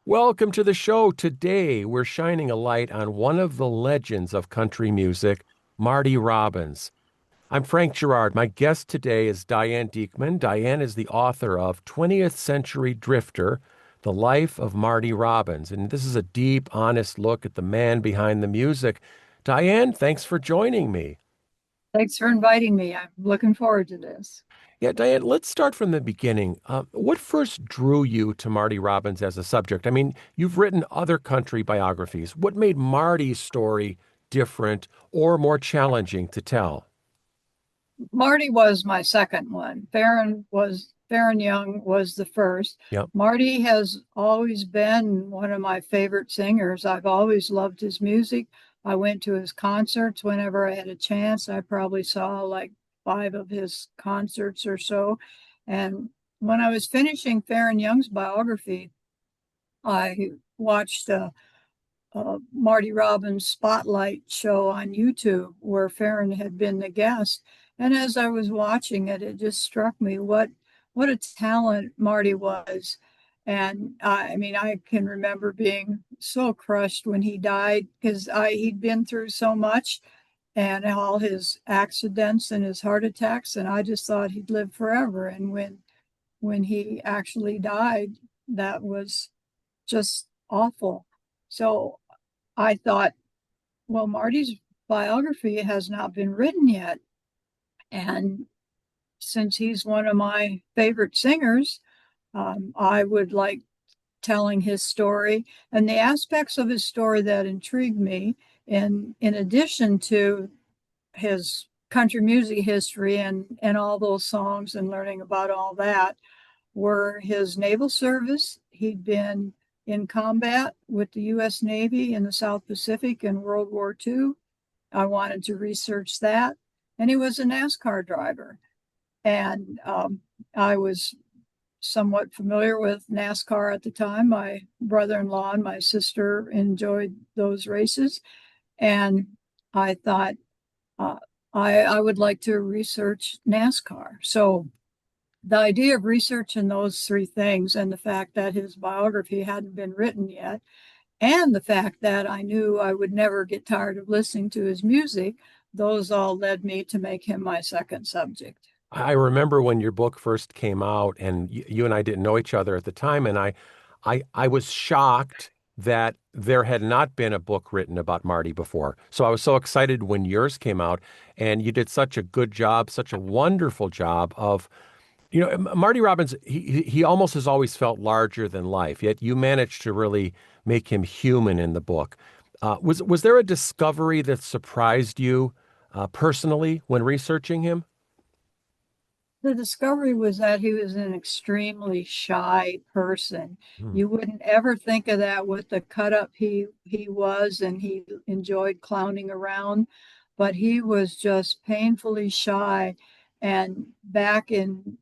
Welcome to the show. Today, we're shining a light on one of the legends of country music, Marty Robbins. I'm Frank Gerard. My guest today is Diane Diekman. Diane is the author of 20th Century Drifter, The Life of Marty Robbins. And this is a deep, honest look at the man behind the music. Diane, thanks for joining me. Thanks for inviting me. I'm looking forward to this. Yeah, Diane, let's start from the beginning. What first drew you to Marty Robbins as a subject? I mean, you've written other country biographies. What made Marty's story different or more challenging to tell? Marty was my second one. Farron Young was the first. Yep. Marty has always been one of my favorite singers. I've always loved his music. I went to his concerts whenever I had a chance. I probably saw like five of his concerts or so. And when I was finishing Farron Young's biography, I watched Marty Robbins spotlight show on YouTube where Farron had been the guest. And as I was watching it, it just struck me what a talent Marty was. And I mean, I can remember being so crushed when he died because he'd been through so much and all his accidents and his heart attacks, and I just thought he'd live forever. And when he actually died, that was just awful. So I thought, well, Marty's biography has not been written yet. And since he's one of my favorite singers, I would like telling his story and the aspects of his story that intrigued me, in addition to his country music history and all those songs and learning about all that, were his naval service. He'd been in combat with the U.S. Navy in the South Pacific in World War II. I wanted to research that. And he was a NASCAR driver. And I was somewhat familiar with NASCAR at the time. My brother in law and my sister enjoyed those races. And I thought uh, I would like to research NASCAR. So the idea of researching those three things and the fact that his biography hadn't been written yet, and the fact that I knew I would never get tired of listening to his music, those all led me to make him my second subject. I remember when your book first came out, and you and I didn't know each other at the time, and I was shocked that there had not been a book written about Marty before. So I was so excited when yours came out, and you did such a good job, such a wonderful job of, Marty Robbins. He almost has always felt larger than life. Yet you managed to really make him human in the book. Was there a discovery that surprised you personally when researching him? The discovery was that he was an extremely shy person. Hmm. You wouldn't ever think of that with the cut up he was, and he enjoyed clowning around, but he was just painfully shy. And back in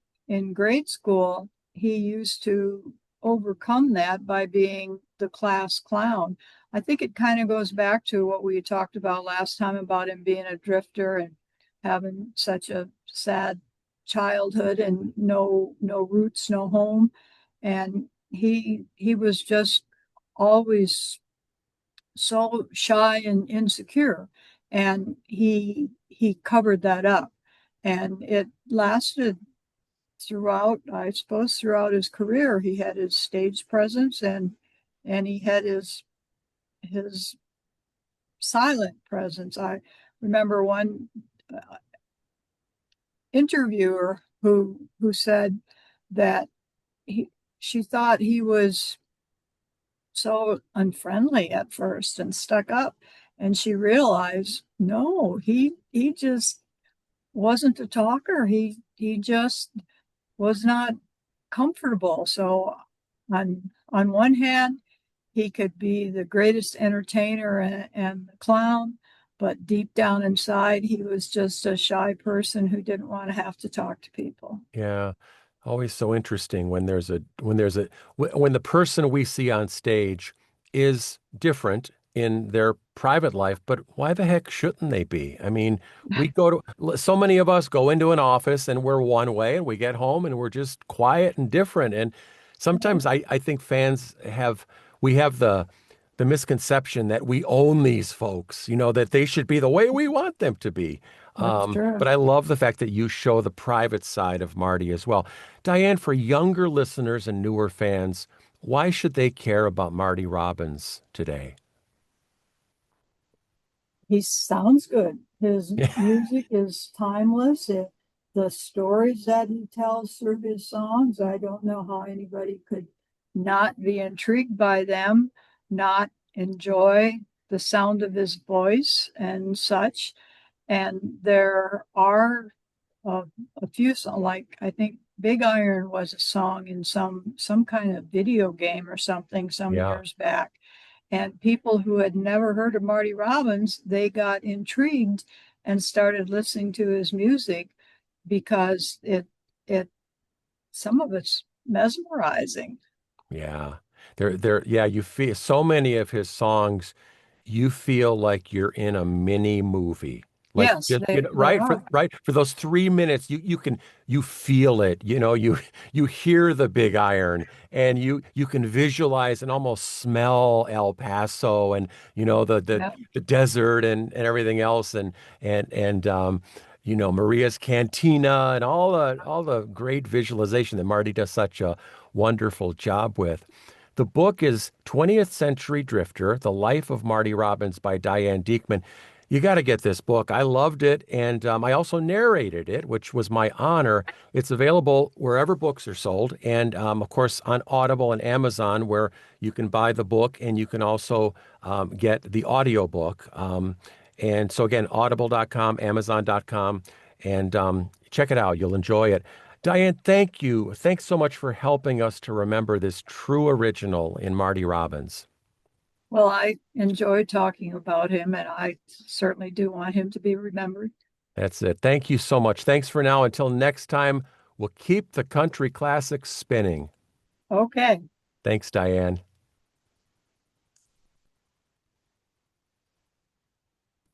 grade school, he used to overcome that by being the class clown. I think it kind of goes back to what we talked about last time about him being a drifter and having such a sad childhood and no roots, no home. And he was just always so shy and insecure. And he covered that up. And it lasted throughout, I suppose, throughout his career. He had his stage presence, and he had his silent presence. I remember one interviewer who said that she thought he was so unfriendly at first and stuck up, and she realized no, he just wasn't a talker. He just was not comfortable. So on one hand, he could be the greatest entertainer and the clown, but deep down inside, he was just a shy person who didn't want to have to talk to people. Yeah, always so interesting when the person we see on stage is different in their private life, but why the heck shouldn't they be? I mean, so many of us go into an office and we're one way, and we get home and we're just quiet and different. And sometimes I think fans have we have the misconception that we own these folks, that they should be the way we want them to be. That's But true. I love the fact that you show the private side of Marty as well. Diane, for younger listeners and newer fans, why should they care about Marty Robbins today? He sounds good. His Yeah. music is timeless. The stories that he tells through his songs, I don't know how anybody could not be intrigued by them, not enjoy the sound of his voice and such. And there are uh, a few songs, like I think Big Iron was a song in some kind of video game or something some Yeah. years back. And people who had never heard of Marty Robbins, they got intrigued and started listening to his music because it some of it's mesmerizing. Yeah. Yeah, you feel so many of his songs, you feel like you're in a mini movie. Like Yes, just, they right for are. right for those 3 minutes, you feel it. You hear the big iron and you can visualize and almost smell El Paso and Yeah, the desert and everything else and Maria's Cantina and all the great visualization that Marty does such a wonderful job with. The book is 20th Century Drifter, The Life of Marty Robbins by Diane Diekman. You got to get this book. I loved it, and I also narrated it, which was my honor. It's available wherever books are sold, and of course on Audible and Amazon, where you can buy the book and you can also get the audiobook. And so again, audible.com, amazon.com, and check it out. You'll enjoy it. Diane, thank you. Thanks so much for helping us to remember this true original in Marty Robbins. well, I enjoy talking about him, and I certainly do want him to be remembered. That's it. Thank you so much. Thanks for now. Until next time, we'll keep the country classics spinning. Okay. Thanks, Diane.